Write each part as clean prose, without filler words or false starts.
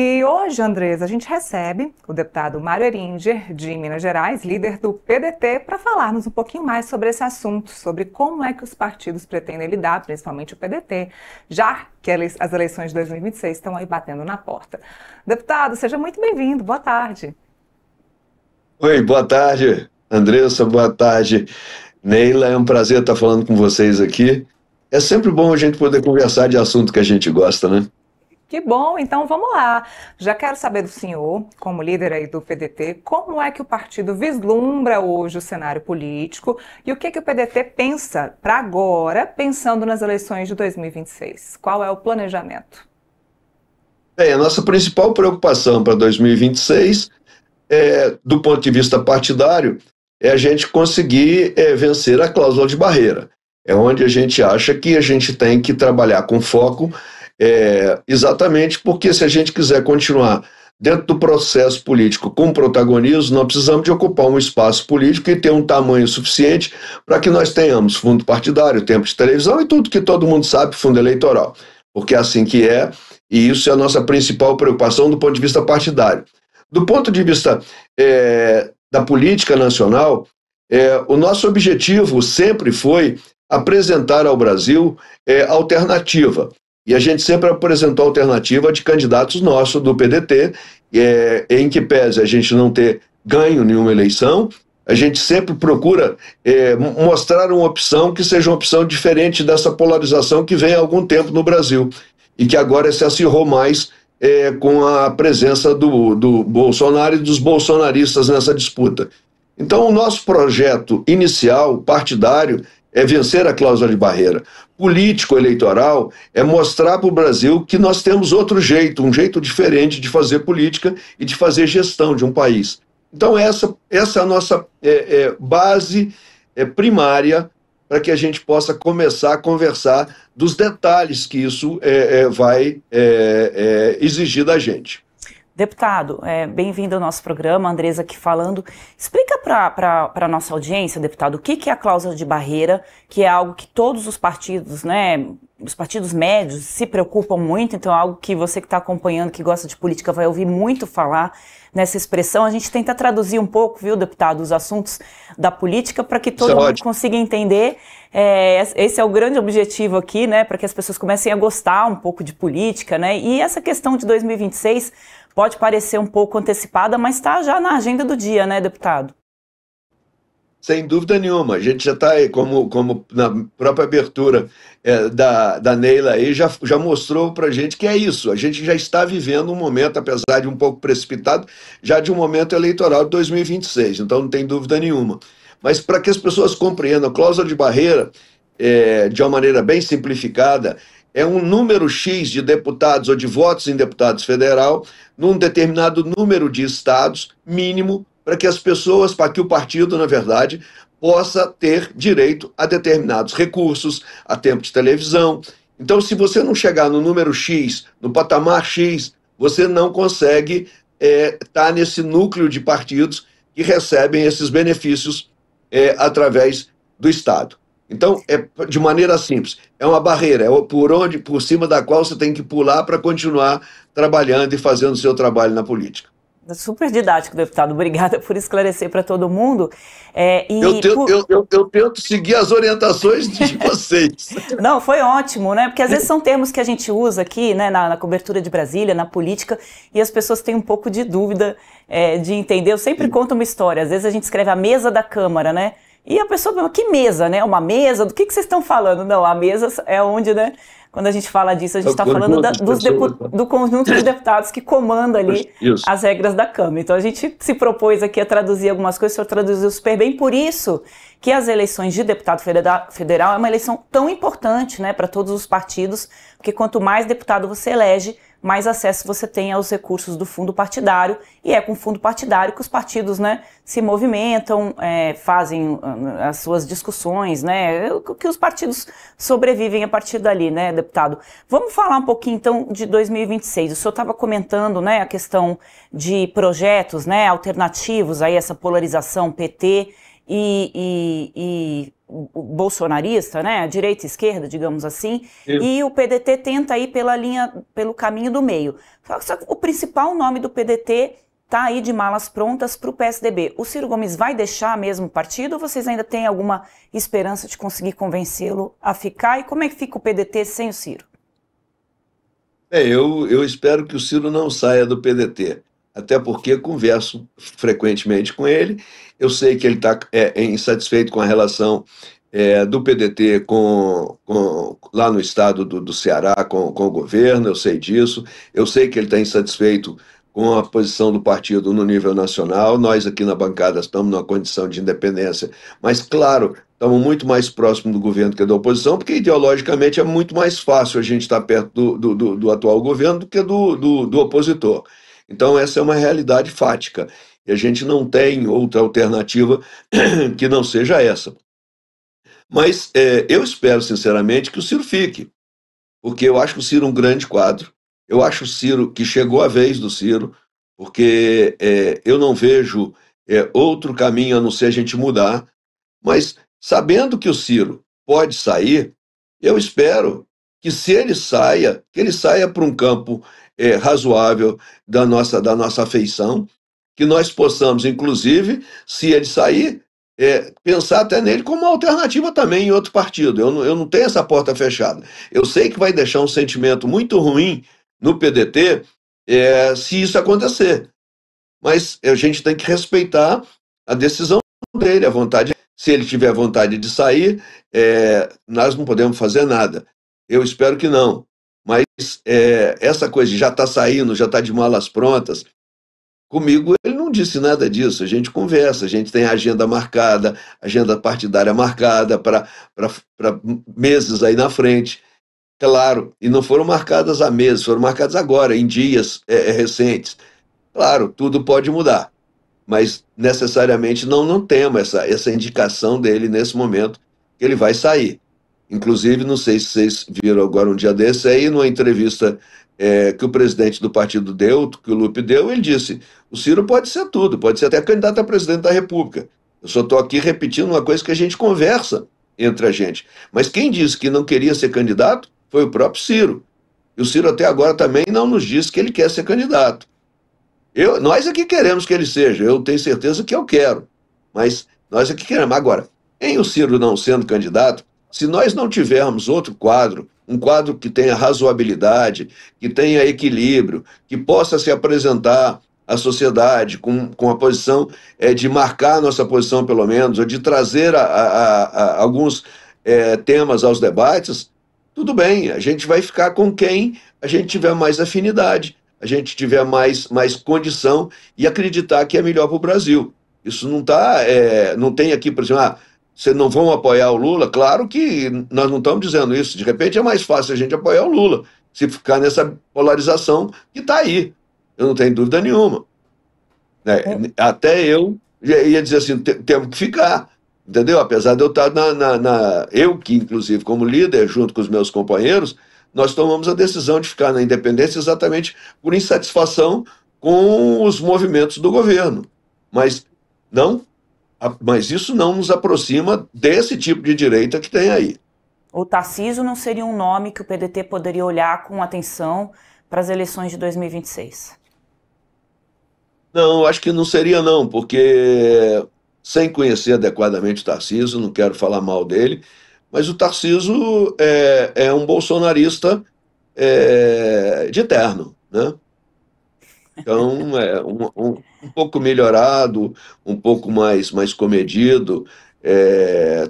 E hoje, Andresa, a gente recebe o deputado Mário Eringer, de Minas Gerais, líder do PDT, para falarmos um pouquinho mais sobre esse assunto, sobre como é que os partidos pretendem lidar, principalmente o PDT, já que as eleições de 2026 estão aí batendo na porta. Deputado, seja muito bem-vindo, boa tarde. Oi, boa tarde, Andressa, boa tarde, Neila. É um prazer estar falando com vocês aqui. É sempre bom a gente poder conversar de assunto que a gente gosta, né? Que bom, então vamos lá. Já quero saber do senhor, como líder aí do PDT, como é que o partido vislumbra hoje o cenário político e o que o PDT pensa para agora, pensando nas eleições de 2026? Qual é o planejamento? Bem, a nossa principal preocupação para 2026, do ponto de vista partidário, é a gente conseguir vencer a cláusula de barreira. É onde a gente acha que a gente tem que trabalhar com foco, exatamente porque se a gente quiser continuar dentro do processo político com protagonismo, nós precisamos de ocupar um espaço político e ter um tamanho suficiente para que nós tenhamos fundo partidário, tempo de televisão e tudo que todo mundo sabe, fundo eleitoral. Porque é assim que é, e isso é a nossa principal preocupação do ponto de vista partidário. Do ponto de vista da política nacional, o nosso objetivo sempre foi apresentar ao Brasil alternativa. E a gente sempre apresentou alternativa de candidatos nossos do PDT, em que pese a gente não ter ganho nenhuma eleição, a gente sempre procura mostrar uma opção que seja uma opção diferente dessa polarização que vem há algum tempo no Brasil e que agora se acirrou mais com a presença do Bolsonaro e dos bolsonaristas nessa disputa. Então, o nosso projeto inicial, partidário, é vencer a cláusula de barreira. Político-eleitoral é mostrar para o Brasil que nós temos outro jeito, um jeito diferente de fazer política e de fazer gestão de um país. Então, essa é a nossa base primária para que a gente possa começar a conversar dos detalhes que isso vai exigir da gente. Deputado, bem-vindo ao nosso programa, Andresa aqui falando. Explica para a nossa audiência, deputado, o que é a cláusula de barreira, que é algo que todos os partidos, né, os partidos médios se preocupam muito, então é algo que você que está acompanhando, que gosta de política, vai ouvir muito falar nessa expressão. A gente tenta traduzir um pouco, viu, deputado, os assuntos da política para que todo mundo consiga entender. Esse é o grande objetivo aqui, né, para que as pessoas comecem a gostar um pouco de política, né, e essa questão de 2026 pode parecer um pouco antecipada, mas está já na agenda do dia, né, deputado? Sem dúvida nenhuma. A gente já está aí, como na própria abertura da Neila aí, já mostrou para a gente que é isso. A gente já está vivendo um momento, apesar de um pouco precipitado, já de um momento eleitoral de 2026. Então não tem dúvida nenhuma. Mas para que as pessoas compreendam, a cláusula de barreira, de uma maneira bem simplificada, é um número X de deputados ou de votos em deputados federal num determinado número de estados mínimo para que as pessoas, para que o partido, na verdade, possa ter direito a determinados recursos, a tempo de televisão. Então, se você não chegar no número X, no patamar X, você não consegue estar nesse núcleo de partidos que recebem esses benefícios através do Estado. Então, de maneira simples, é uma barreira, por cima da qual você tem que pular para continuar trabalhando e fazendo o seu trabalho na política. Super didático, deputado. Obrigada por esclarecer para todo mundo. Eu tento seguir as orientações de vocês. Não, foi ótimo, né? Porque às vezes são termos que a gente usa aqui, né, na cobertura de Brasília, na política, e as pessoas têm um pouco de dúvida de entender. Eu sempre conto uma história. Às vezes a gente escreve a mesa da Câmara, né? E a pessoa fala, que mesa, né? Uma mesa? Do que vocês estão falando? Não, a mesa é onde, né? Quando a gente fala disso, a gente está falando do conjunto de deputados que comanda ali as regras da Câmara. Então a gente se propôs aqui a traduzir algumas coisas, o senhor traduziu super bem, por isso que as eleições de deputado federal é uma eleição tão importante, né, para todos os partidos, porque quanto mais deputado você elege, mais acesso você tem aos recursos do fundo partidário, e é com o fundo partidário que os partidos, né, se movimentam, fazem as suas discussões, né, que os partidos sobrevivem a partir dali, né, deputado? Vamos falar um pouquinho, então, de 2026. O senhor estava comentando, né, a questão de projetos, né, alternativos a essa polarização PT e o bolsonarista, né, a direita e esquerda, digamos assim, Sim. e o PDT tenta ir pelo caminho do meio. Só que o principal nome do PDT está aí de malas prontas para o PSDB. O Ciro Gomes vai deixar mesmo o partido ou vocês ainda têm alguma esperança de conseguir convencê-lo a ficar? E como é que fica o PDT sem o Ciro? Eu espero que o Ciro não saia do PDT, até porque converso frequentemente com ele. Eu sei que ele está insatisfeito com a relação do PDT lá no estado do Ceará com o governo, eu sei disso. Eu sei que ele está insatisfeito com a posição do partido no nível nacional. Nós aqui na bancada estamos numa condição de independência, mas, claro, estamos muito mais próximos do governo que da oposição, porque ideologicamente é muito mais fácil a gente estar perto do atual governo do que do opositor. Então, essa é uma realidade fática, e a gente não tem outra alternativa que não seja essa. Mas eu espero, sinceramente, que o Ciro fique, porque eu acho o Ciro um grande quadro. Eu acho o Ciro que chegou a vez do Ciro, porque eu não vejo outro caminho a não ser a gente mudar. Mas sabendo que o Ciro pode sair, eu espero que se ele saia, que ele saia para um campo razoável da nossa afeição, que nós possamos, inclusive, se ele sair, pensar até nele como uma alternativa também em outro partido. Eu não tenho essa porta fechada. Eu sei que vai deixar um sentimento muito ruim no PDT se isso acontecer. Mas a gente tem que respeitar a decisão dele, a vontade. Se ele tiver vontade de sair, nós não podemos fazer nada. Eu espero que não. Mas essa coisa de já está saindo, já está de malas prontas, comigo ele não disse nada disso. A gente conversa, a gente tem a agenda marcada, agenda partidária marcada para meses aí na frente. Claro, e não foram marcadas há meses, foram marcadas agora, em dias recentes. Claro, tudo pode mudar, mas necessariamente não temos essa indicação dele nesse momento que ele vai sair. Inclusive, não sei se vocês viram agora um dia desse, aí numa entrevista que o presidente do partido deu, que o Lupe deu, ele disse: o Ciro pode ser tudo, pode ser até candidato a presidente da República. Eu só estou aqui repetindo uma coisa que a gente conversa entre a gente. Mas quem disse que não queria ser candidato foi o próprio Ciro. E o Ciro até agora também não nos disse que ele quer ser candidato. Nós aqui queremos que ele seja, eu tenho certeza que eu quero, mas nós aqui queremos. Agora, em o Ciro não sendo candidato, se nós não tivermos outro quadro, um quadro que tenha razoabilidade, que tenha equilíbrio, que possa se apresentar à sociedade com a posição de marcar a nossa posição, pelo menos, ou de trazer alguns temas aos debates, tudo bem, a gente vai ficar com quem a gente tiver mais afinidade, a gente tiver mais condição e acreditar que é melhor para o Brasil. Isso não tem aqui, por exemplo, vocês não vão apoiar o Lula? Claro que nós não estamos dizendo isso. De repente é mais fácil a gente apoiar o Lula, se ficar nessa polarização que está aí. Eu não tenho dúvida nenhuma. Até eu ia dizer assim, temos que ficar, entendeu? Apesar de eu estar eu que, inclusive, como líder, junto com os meus companheiros, nós tomamos a decisão de ficar na independência exatamente por insatisfação com os movimentos do governo. Mas isso não nos aproxima desse tipo de direita que tem aí. O Tarcísio não seria um nome que o PDT poderia olhar com atenção para as eleições de 2026? Não, acho que não seria não, porque sem conhecer adequadamente o Tarcísio, não quero falar mal dele, mas o Tarcísio é um bolsonarista de terno, né? Então, um pouco melhorado, um pouco mais comedido,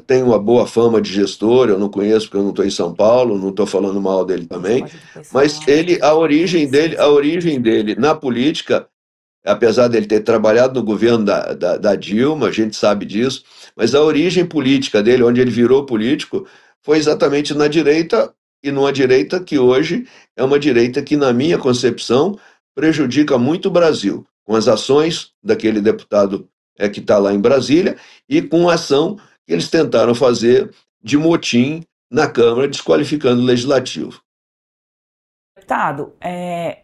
tem uma boa fama de gestor. Eu não conheço porque eu não estou em São Paulo, não estou falando mal dele também, mas a origem dele na política, apesar dele ter trabalhado no governo da Dilma, a gente sabe disso, mas a origem política dele, onde ele virou político, foi exatamente na direita, e numa direita que hoje é uma direita que, na minha concepção, prejudica muito o Brasil, com as ações daquele deputado que está lá em Brasília e com a ação que eles tentaram fazer de motim na Câmara, desqualificando o Legislativo. Deputado,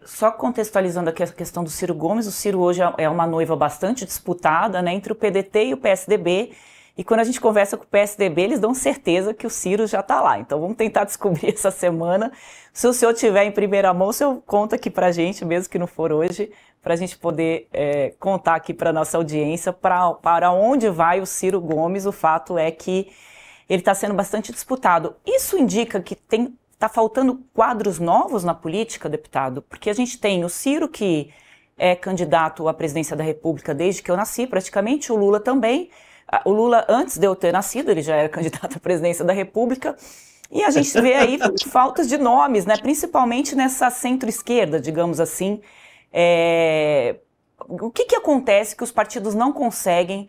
só contextualizando aqui a questão do Ciro Gomes, o Ciro hoje é uma noiva bastante disputada, né, entre o PDT e o PSDB, E quando a gente conversa com o PSDB, eles dão certeza que o Ciro já está lá. Então vamos tentar descobrir essa semana. Se o senhor tiver em primeira mão, o senhor conta aqui para a gente, mesmo que não for hoje, para a gente poder contar aqui para a nossa audiência para onde vai o Ciro Gomes. O fato é que ele está sendo bastante disputado. Isso indica que está faltando quadros novos na política, deputado? Porque a gente tem o Ciro, que é candidato à presidência da República desde que eu nasci, praticamente, o Lula também. O Lula, antes de eu ter nascido, ele já era candidato à presidência da República. E a gente vê aí faltas de nomes, né? Principalmente nessa centro-esquerda, digamos assim. O que acontece que os partidos não conseguem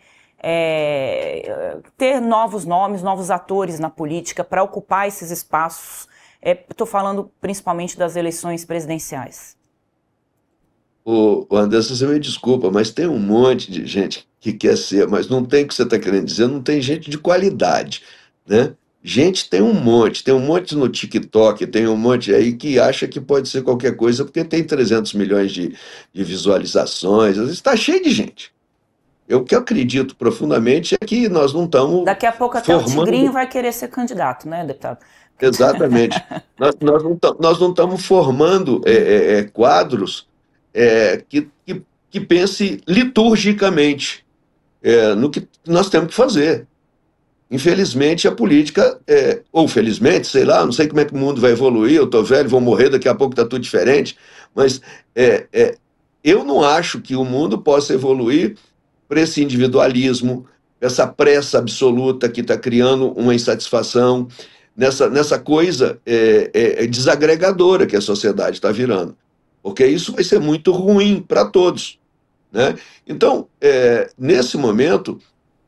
ter novos nomes, novos atores na política para ocupar esses espaços? Estou falando principalmente das eleições presidenciais. O Anderson, você me desculpa, mas tem um monte de gente que quer ser, mas não tem o que você está querendo dizer, não tem gente de qualidade, né? Gente tem um monte no TikTok, tem um monte aí que acha que pode ser qualquer coisa porque tem 300 milhões de visualizações, está cheio de gente. O que eu acredito profundamente é que nós não estamos Daqui a pouco até o Tigrinho vai querer ser candidato, né, deputado? Exatamente. Nós não estamos formando quadros que pense liturgicamente no que nós temos que fazer. Infelizmente, a política, ou felizmente, sei lá, não sei como é que o mundo vai evoluir, eu estou velho, vou morrer, daqui a pouco está tudo diferente, mas eu não acho que o mundo possa evoluir para esse individualismo, essa pressa absoluta que está criando uma insatisfação, nessa coisa desagregadora que a sociedade está virando. Porque isso vai ser muito ruim para todos, né? Então, nesse momento,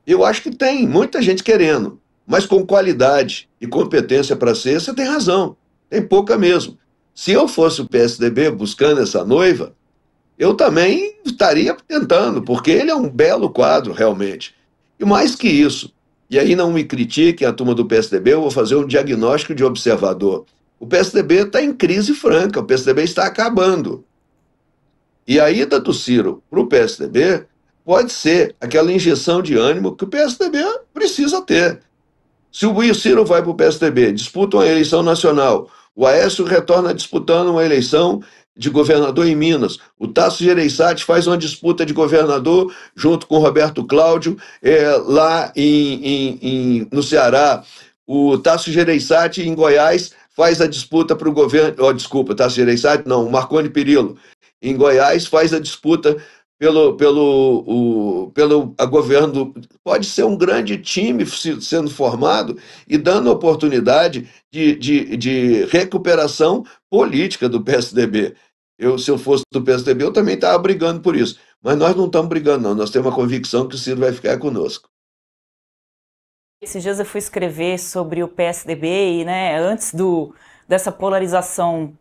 eu acho que tem muita gente querendo, mas com qualidade e competência para ser, você tem razão, tem pouca mesmo. Se eu fosse o PSDB buscando essa noiva, eu também estaria tentando, porque ele é um belo quadro, realmente. E mais que isso, e aí não me critiquem a turma do PSDB, eu vou fazer um diagnóstico de observador. O PSDB está em crise franca, o PSDB está acabando. E a ida do Ciro para o PSDB pode ser aquela injeção de ânimo que o PSDB precisa ter. Se o Ciro vai para o PSDB, disputa uma eleição nacional, o Aécio retorna disputando uma eleição de governador em Minas, o Tasso Gereissati faz uma disputa de governador junto com o Roberto Cláudio lá no Ceará, o Tasso Gereissati em Goiás faz a disputa para o governo, Tasso Gereissati não, o Marconi Perillo em Goiás faz a disputa pelo governo. Pode ser um grande time sendo formado e dando oportunidade de recuperação política do PSDB. Se eu fosse do PSDB, eu também estava brigando por isso. Mas nós não estamos brigando, não. Nós temos uma convicção que o Ciro vai ficar conosco. Esses dias eu fui escrever sobre o PSDB e, né, antes dessa polarização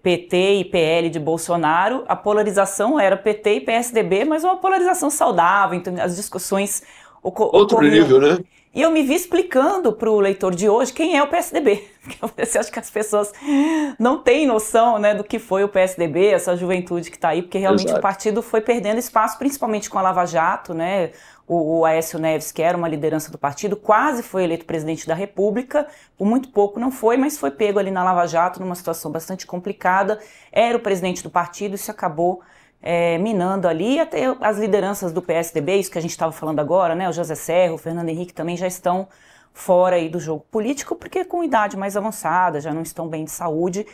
PT e PL de Bolsonaro, a polarização era PT e PSDB, mas uma polarização saudável, então as discussões Outro nível, né? E eu me vi explicando para o leitor de hoje quem é o PSDB. Porque eu acho que as pessoas não têm noção, né, do que foi o PSDB, essa juventude que está aí, porque realmente Exato. O partido foi perdendo espaço, principalmente com a Lava Jato, né? O Aécio Neves, que era uma liderança do partido, quase foi eleito presidente da República, por muito pouco não foi, mas foi pego ali na Lava Jato, numa situação bastante complicada, era o presidente do partido e se acabou minando ali, até as lideranças do PSDB, isso que a gente estava falando agora, né, o José Serra, o Fernando Henrique também já estão fora aí do jogo político, porque com idade mais avançada, já não estão bem de saúde,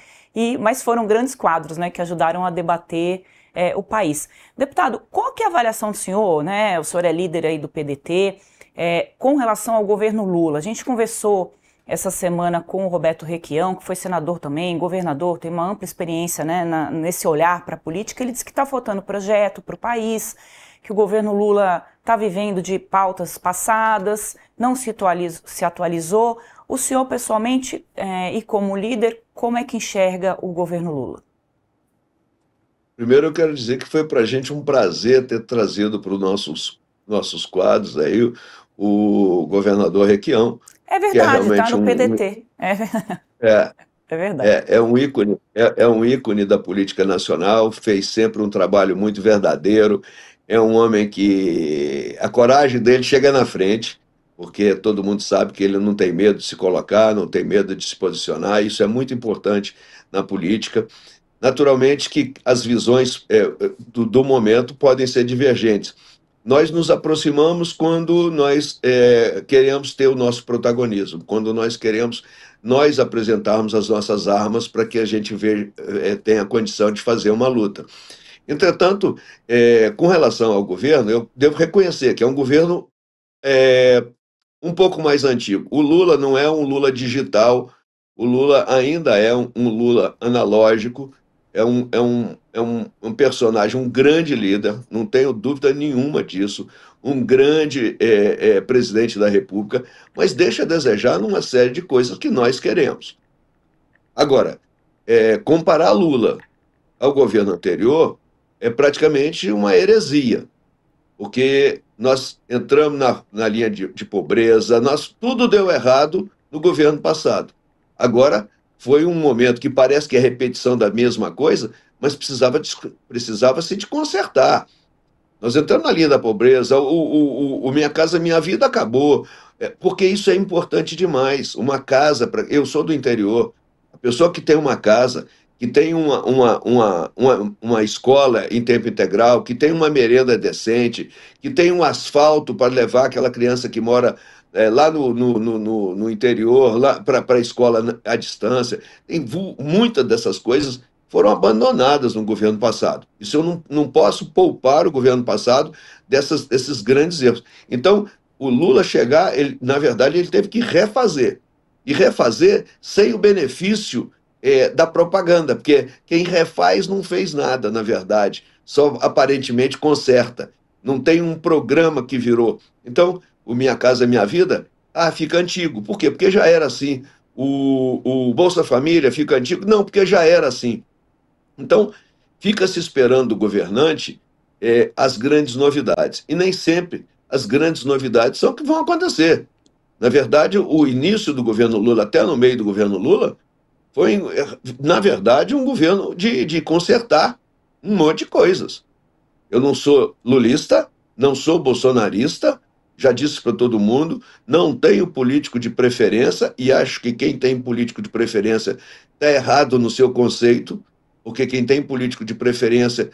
mas foram grandes quadros, né, que ajudaram a debater o país. Deputado, qual que é a avaliação do senhor, né, o senhor é líder aí do PDT, com relação ao governo Lula? A gente conversou essa semana com o Roberto Requião, que foi senador também, governador, tem uma ampla experiência, né, nesse olhar para a política. Ele disse que está faltando projeto para o país, que o governo Lula está vivendo de pautas passadas, não se atualizou. O senhor, pessoalmente, e como líder, como é que enxerga o governo Lula? Primeiro eu quero dizer que foi para a gente um prazer ter trazido para os nossos quadros aí o governador Requião. É verdade, está no PDT. É verdade. É um ícone da política nacional, fez sempre um trabalho muito verdadeiro, é um homem que a coragem dele chega na frente, porque todo mundo sabe que ele não tem medo de se colocar, não tem medo de se posicionar, isso é muito importante na política. Naturalmente que as visões do momento podem ser divergentes. Nós nos aproximamos quando nós queremos ter o nosso protagonismo, quando nós queremos nós apresentarmos as nossas armas para que a gente tenha condição de fazer uma luta. Entretanto, com relação ao governo, eu devo reconhecer que é um governo um pouco mais antigo. O Lula não é um Lula digital, o Lula ainda é um Lula analógico, é um personagem, um grande líder, não tenho dúvida nenhuma disso, um grande presidente da República, mas deixa a desejar numa série de coisas que nós queremos. Agora, comparar Lula ao governo anterior é praticamente uma heresia, porque nós entramos na linha de pobreza, tudo deu errado no governo passado. Agora, foi um momento que parece que é repetição da mesma coisa, mas precisava-se de consertar. Nós entramos na linha da pobreza, o Minha Casa Minha Vida acabou, porque isso é importante demais. Uma casa, eu sou do interior, a pessoa que tem uma casa, que tem uma escola em tempo integral, que tem uma merenda decente, que tem um asfalto para levar aquela criança que mora lá no interior, lá para a escola à distância. Muitas dessas coisas foram abandonadas no governo passado. Isso eu não posso poupar o governo passado desses grandes erros. Então, o Lula chegar, na verdade, ele teve que refazer. E refazer sem o benefício da propaganda, porque quem refaz não fez nada, na verdade, só aparentemente conserta. Não tem um programa que virou. Então, o Minha Casa Minha Vida, fica antigo. Por quê? Porque já era assim. O Bolsa Família fica antigo? Não, porque já era assim. Então, fica se esperando do governante as grandes novidades. E nem sempre as grandes novidades são o que vão acontecer. Na verdade, o início do governo Lula, até no meio do governo Lula, foi, na verdade, um governo de consertar um monte de coisas. Eu não sou lulista, não sou bolsonarista, já disse para todo mundo, não tenho político de preferência e acho que quem tem político de preferência está errado no seu conceito, porque quem tem político de preferência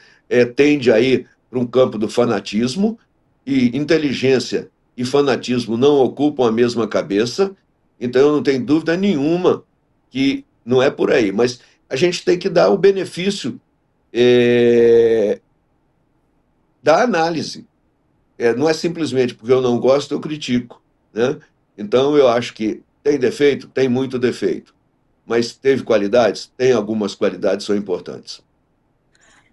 tende a ir para um campo do fanatismo, e inteligência e fanatismo não ocupam a mesma cabeça, então eu não tenho dúvida nenhuma que não é por aí, mas a gente tem que dar o benefício da análise. Não é simplesmente porque eu não gosto, eu critico, né? Então eu acho que tem defeito, tem muito defeito, mas teve qualidades? Tem algumas qualidades, são importantes.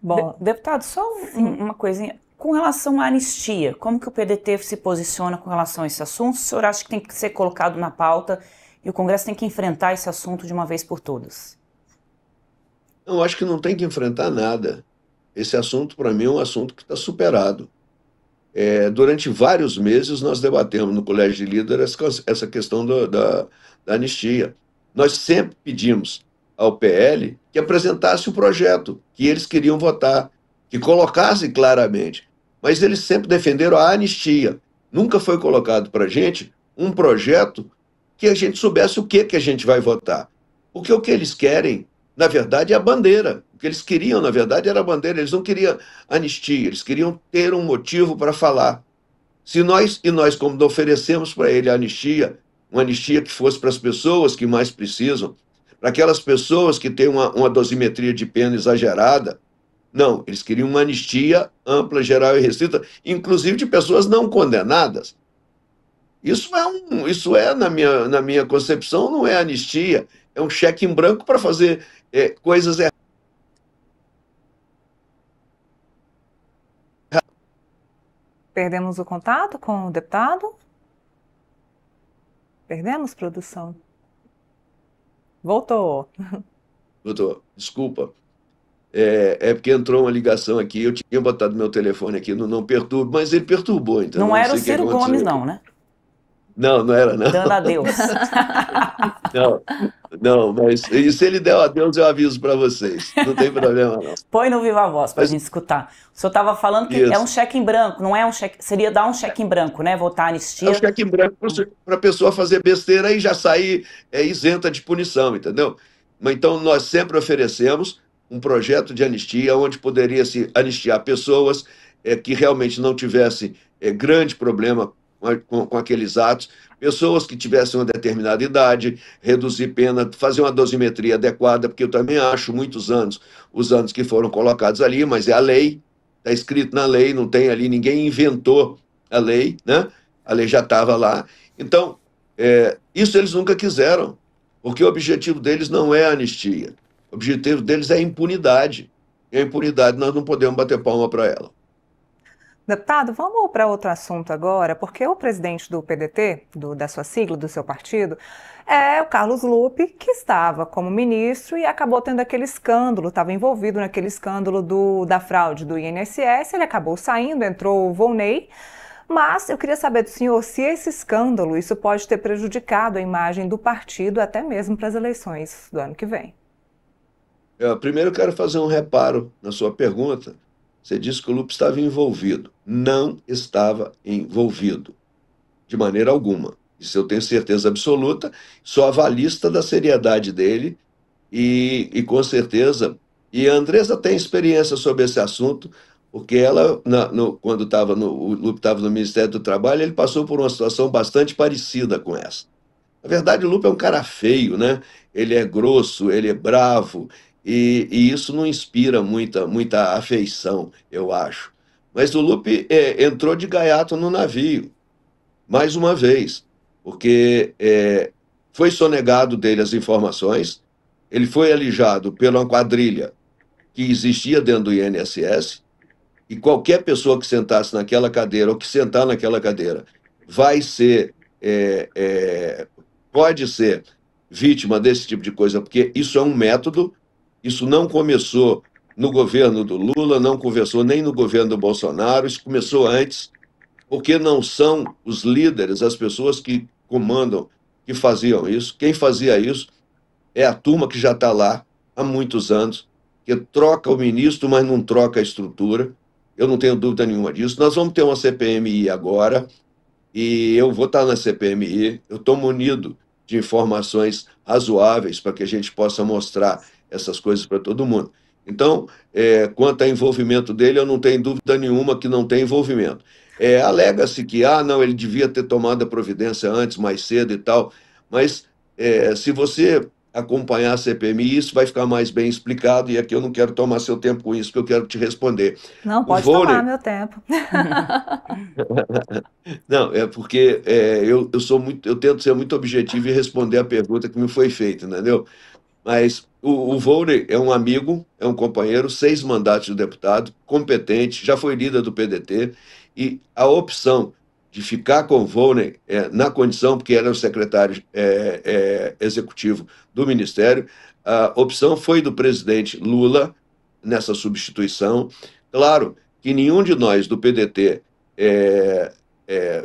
Bom, deputado, só uma coisinha. Com relação à anistia, como que o PDT se posiciona com relação a esse assunto? O senhor acha que tem que ser colocado na pauta e o Congresso tem que enfrentar esse assunto de uma vez por todas? Eu acho que não tem que enfrentar nada. Esse assunto, para mim, é um assunto que está superado. Durante vários meses, nós debatemos no Colégio de Líderes essa questão da anistia. Nós sempre pedimos ao PL que apresentasse o projeto que eles queriam votar, que colocasse claramente. Mas eles sempre defenderam a anistia. Nunca foi colocado para a gente um projeto que a gente soubesse o que a gente vai votar. Porque o que eles querem, na verdade, é a bandeira. O que eles queriam, na verdade, era a bandeira. Eles não queriam anistia, eles queriam ter um motivo para falar. Nós, como oferecemos para ele a anistia, uma anistia que fosse para as pessoas que mais precisam, para aquelas pessoas que têm uma dosimetria de pena exagerada, não, eles queriam uma anistia ampla, geral e restrita, inclusive de pessoas não condenadas. Isso na minha concepção, não é anistia, é um cheque em branco para fazer coisas erradas. Perdemos o contato com o deputado? Perdemos, produção? Voltou. Doutor, desculpa. Porque entrou uma ligação aqui, eu tinha botado meu telefone aqui no não perturbe, mas ele perturbou, então Não era o sei o que Ciro aconteceu Gomes, aqui. não, né? Não, não era, não. Dando adeus. Não, não, mas e se ele der o adeus, eu aviso para vocês. Não tem problema, não. Põe no Viva Voz para a Mas, gente escutar. O senhor estava falando que é um isso. cheque em branco, não é um cheque, seria dar um cheque em branco, né? Votar É o anistia. cheque em branco para a pessoa fazer besteira e já sair isenta de punição, entendeu? Mas então nós sempre oferecemos um projeto de anistia onde poderia se anistiar pessoas que realmente não tivessem grande problema com aqueles atos, pessoas que tivessem uma determinada idade, reduzir pena, fazer uma dosimetria adequada, porque eu também acho muitos anos, os anos que foram colocados ali, mas é a lei, está escrito na lei, não tem ali, ninguém inventou a lei, né? A lei já estava lá. Então, isso eles nunca quiseram, porque o objetivo deles não é a anistia. O objetivo deles é a impunidade. E a impunidade nós não podemos bater palma para ela. Deputado, vamos para outro assunto agora, porque o presidente do PDT, da sua sigla, do seu partido, é o Carlos Lupe, que estava como ministro e acabou tendo aquele escândalo, estava envolvido naquele escândalo da fraude do INSS, ele acabou saindo, entrou o Volney, mas eu queria saber do senhor se esse escândalo, isso pode ter prejudicado a imagem do partido até mesmo para as eleições do ano que vem. Primeiro, eu quero fazer um reparo na sua pergunta. Você disse que o Lupe estava envolvido. Não estava envolvido, de maneira alguma. Isso eu tenho certeza absoluta. Sou avalista da seriedade dele e com certeza. E a Andressa tem experiência sobre esse assunto, porque ela, quando o Lupe estava no Ministério do Trabalho, ele passou por uma situação bastante parecida com essa. Na verdade, o Lupe é um cara feio, né? Ele é grosso, ele é bravo, e isso não inspira muita afeição, eu acho. Mas o Lupe entrou de gaiato no navio, mais uma vez, porque foi sonegado dele as informações, ele foi alijado pela quadrilha que existia dentro do INSS, e qualquer pessoa que sentasse naquela cadeira, ou que sentar naquela cadeira, vai ser, pode ser vítima desse tipo de coisa, porque isso é um método, isso não começou no governo do Lula, não começou nem no governo do Bolsonaro, isso começou antes, porque não são os líderes, as pessoas que comandam, que faziam isso. Quem fazia isso é a turma que já está lá há muitos anos, que troca o ministro, mas não troca a estrutura. Eu não tenho dúvida nenhuma disso. Nós vamos ter uma CPMI agora, e eu vou estar na CPMI, eu estou munido de informações razoáveis para que a gente possa mostrar essas coisas para todo mundo. Então, quanto ao envolvimento dele, eu não tenho dúvida nenhuma que não tem envolvimento. Alega-se que, não, ele devia ter tomado a providência antes, mais cedo e tal, mas se você acompanhar a CPMI, isso vai ficar mais bem explicado, e aqui eu não quero tomar seu tempo com isso, que eu quero te responder. Não, pode tomar meu tempo. Não, é porque eu tento ser muito objetivo e responder a pergunta que me foi feita, entendeu? Mas o Volney é um amigo, é um companheiro, 6 mandatos de deputado, competente, já foi líder do PDT, e a opção de ficar com o Volney na condição, porque era o secretário executivo do Ministério, a opção foi do presidente Lula nessa substituição. Claro que nenhum de nós do PDT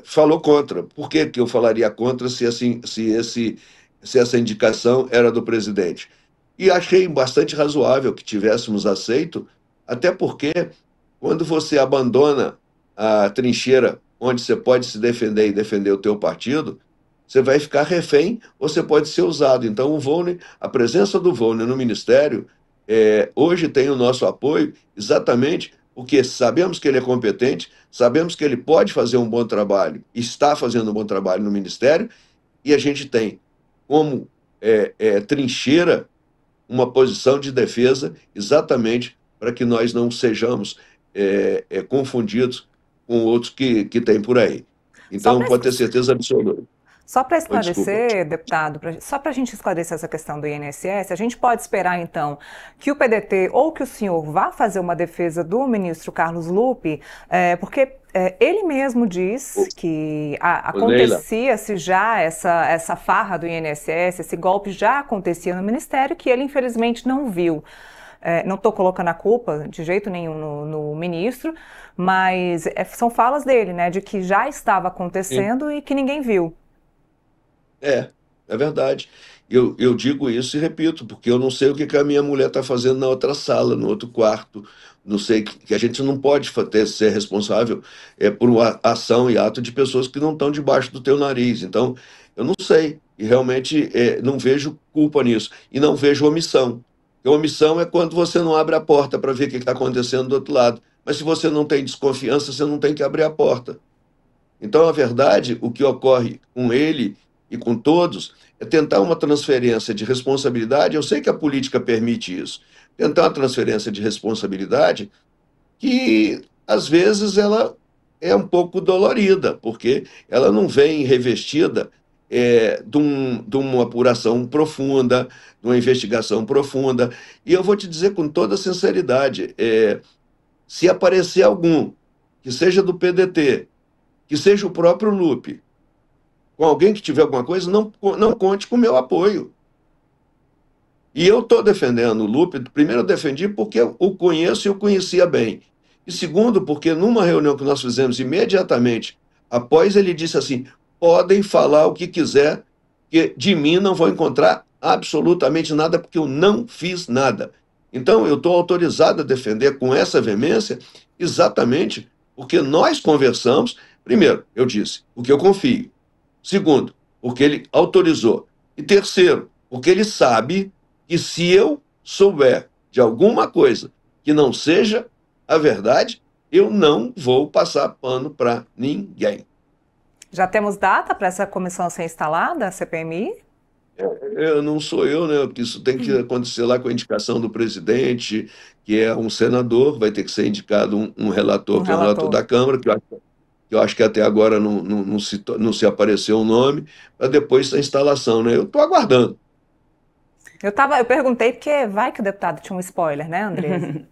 falou contra. Por que eu falaria contra se essa indicação era do presidente? E achei bastante razoável que tivéssemos aceito, até porque quando você abandona a trincheira onde você pode se defender e defender o teu partido, você vai ficar refém ou você pode ser usado. Então, a presença do Volney no Ministério, hoje tem o nosso apoio exatamente porque sabemos que ele é competente, sabemos que ele pode fazer um bom trabalho, está fazendo um bom trabalho no Ministério, e a gente tem como trincheira uma posição de defesa exatamente para que nós não sejamos confundidos com outros que tem por aí. Então, pode ter certeza absoluta. Só para esclarecer, deputado, só para a gente esclarecer essa questão do INSS, a gente pode esperar, então, que o PDT ou que o senhor vá fazer uma defesa do ministro Carlos Lupe, porque ele mesmo diz que acontecia-se já essa farra do INSS, esse golpe já acontecia no Ministério, que ele infelizmente não viu. Não estou colocando a culpa de jeito nenhum no ministro, mas são falas dele, né, de que já estava acontecendo e que ninguém viu. É verdade. Eu digo isso e repito, porque eu não sei o que que a minha mulher está fazendo na outra sala, no outro quarto. Não sei que a gente não pode ser responsável por uma ação e ato de pessoas que não estão debaixo do teu nariz. Então, eu não sei. E realmente não vejo culpa nisso. E não vejo omissão. E omissão é quando você não abre a porta para ver o que está acontecendo do outro lado. Mas se você não tem desconfiança, você não tem que abrir a porta. Então, na verdade, o que ocorre com ele e com todos é tentar uma transferência de responsabilidade. Eu sei que a política permite isso. Tentar uma transferência de responsabilidade que, às vezes, ela é um pouco dolorida, porque ela não vem revestida de uma apuração profunda, de uma investigação profunda. E eu vou te dizer com toda sinceridade, se aparecer algum, que seja do PDT, que seja o próprio Lupe, com alguém que tiver alguma coisa, não conte com o meu apoio. E eu estou defendendo o Lupe. Primeiro, eu defendi porque eu o conheço e eu conhecia bem. E segundo, porque numa reunião que nós fizemos imediatamente após, ele disse assim: podem falar o que quiser, que de mim não vão encontrar absolutamente nada, porque eu não fiz nada. Então, eu estou autorizado a defender com essa veemência, exatamente porque nós conversamos. Primeiro, eu disse, porque eu confio. Segundo, porque ele autorizou. E terceiro, porque ele sabe que se eu souber de alguma coisa que não seja a verdade, eu não vou passar pano para ninguém. Já temos data para essa comissão ser instalada, a CPMI? Não sou eu, né? Porque isso tem que acontecer lá com a indicação do presidente, que é um senador, vai ter que ser indicado um relator, que é o relator da Câmara, que eu acho que até agora não se apareceu o nome, para depois a instalação, né? Eu estou aguardando. Eu perguntei porque vai que o deputado tinha um spoiler, né, Andresa?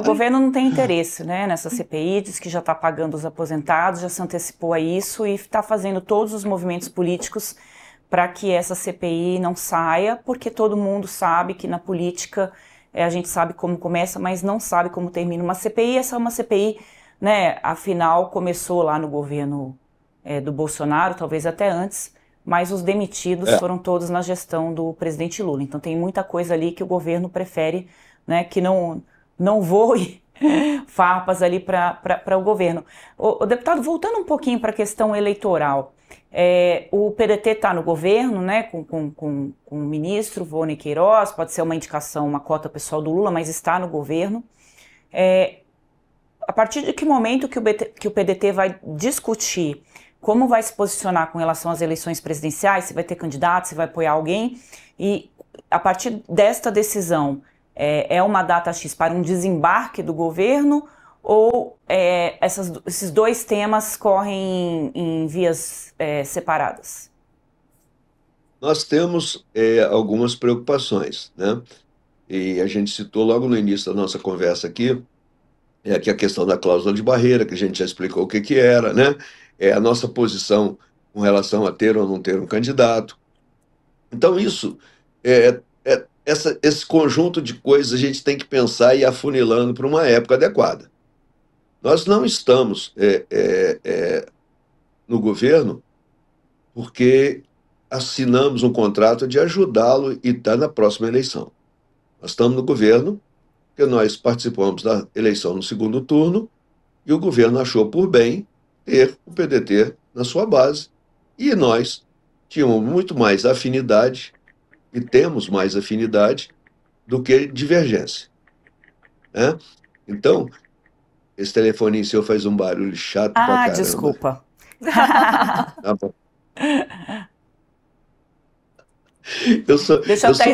O governo não tem interesse, né, nessa CPI, diz que já está pagando os aposentados, já se antecipou a isso e está fazendo todos os movimentos políticos para que essa CPI não saia, porque todo mundo sabe que na política a gente sabe como começa, mas não sabe como termina uma CPI. Essa é uma CPI, né, afinal começou lá no governo do Bolsonaro, talvez até antes, mas os demitidos foram todos na gestão do presidente Lula. Então tem muita coisa ali que o governo prefere, né, que não voe farpas ali para o governo. O deputado, voltando um pouquinho para a questão eleitoral, o PDT está no governo, né, com o ministro Rony Queiroz, pode ser uma indicação, uma cota pessoal do Lula, mas está no governo. A partir de que momento que o PDT vai discutir como vai se posicionar com relação às eleições presidenciais, se vai ter candidato, se vai apoiar alguém, e a partir desta decisão, é uma data X para um desembarque do governo, ou esses dois temas correm em vias separadas? Nós temos algumas preocupações, né? E a gente citou logo no início da nossa conversa aqui, que a questão da cláusula de barreira, que a gente já explicou o que era, né? A nossa posição com relação a ter ou não ter um candidato. Então, esse conjunto de coisas a gente tem que pensar e ir afunilando para uma época adequada. Nós não estamos no governo porque assinamos um contrato de ajudá-lo e estar na próxima eleição. Nós estamos no governo porque nós participamos da eleição no segundo turno e o governo achou por bem ter o PDT na sua base. E nós tínhamos muito mais afinidade, e temos mais afinidade, do que divergência. Né? Então, esse telefoninho seu faz um barulho chato pra caramba. Desculpa. Tá bom. Eu sou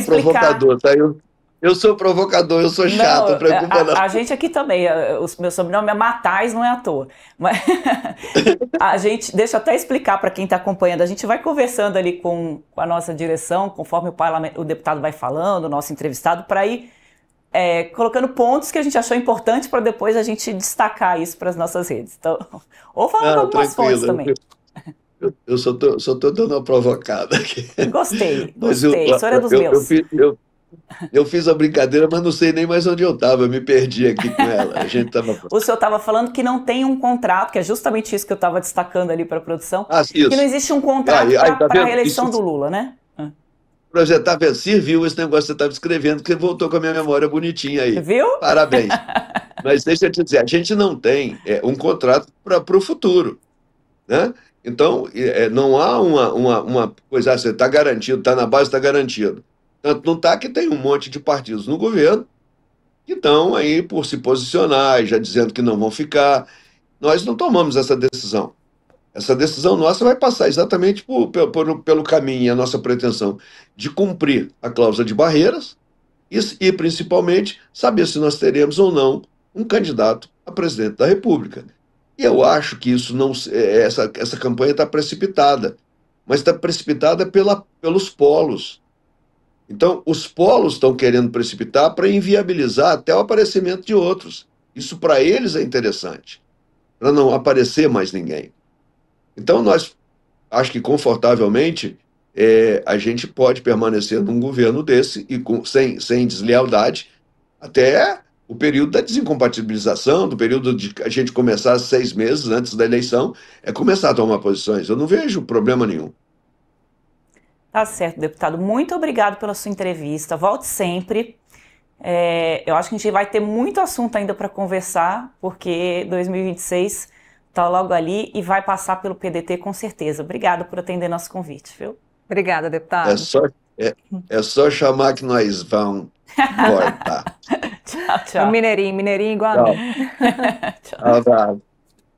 provocador, tá? Eu sou provocador, eu sou chato, não preocupa não. A gente aqui também, o meu sobrenome é Matais, não é à toa. Mas deixa eu até explicar para quem está acompanhando, a gente vai conversando ali com a nossa direção, conforme o deputado vai falando, o nosso entrevistado, para ir colocando pontos que a gente achou importante para depois a gente destacar isso para as nossas redes. Então, ou falando com algumas fontes também. Eu só tô dando uma provocada aqui. Gostei. O senhor é dos meus. Eu fiz a brincadeira, mas não sei nem mais onde eu estava. Eu me perdi aqui com ela. A gente tava... O senhor estava falando que não tem um contrato, que é justamente isso que eu estava destacando ali para a produção, isso. que não existe um contrato Tá para a reeleição do Lula, né? Projetar, serviu esse negócio que você estava escrevendo, que você voltou com a minha memória bonitinha aí. Viu? Parabéns. Mas deixa eu te dizer, a gente não tem um contrato para o futuro, né? Então, não há uma coisa, você está garantido, está na base, está garantido. Tanto não está que tem um monte de partidos no governo que estão aí por se posicionar, já dizendo que não vão ficar. Nós não tomamos essa decisão. Essa decisão nossa vai passar exatamente pelo caminho e a nossa pretensão de cumprir a cláusula de barreiras e, principalmente, saber se nós teremos ou não um candidato a presidente da República. E eu acho que isso não, essa campanha está precipitada, mas está precipitada pelos polos. Então, os polos estão querendo precipitar para inviabilizar até o aparecimento de outros. Isso para eles é interessante, para não aparecer mais ninguém. Então, nós, acho que confortavelmente, a gente pode permanecer num governo desse e sem deslealdade até o período da desincompatibilização, do período de a gente começar 6 meses antes da eleição, começar a tomar posições. Eu não vejo problema nenhum. Tá certo, deputado. Muito obrigado pela sua entrevista. Volte sempre. Eu acho que a gente vai ter muito assunto ainda para conversar, porque 2026 está logo ali e vai passar pelo PDT com certeza. Obrigada por atender nosso convite, viu? Obrigada, deputado. É só chamar que nós vamos cortar. Tchau, tchau. Mineirinho igual a mim. Tchau.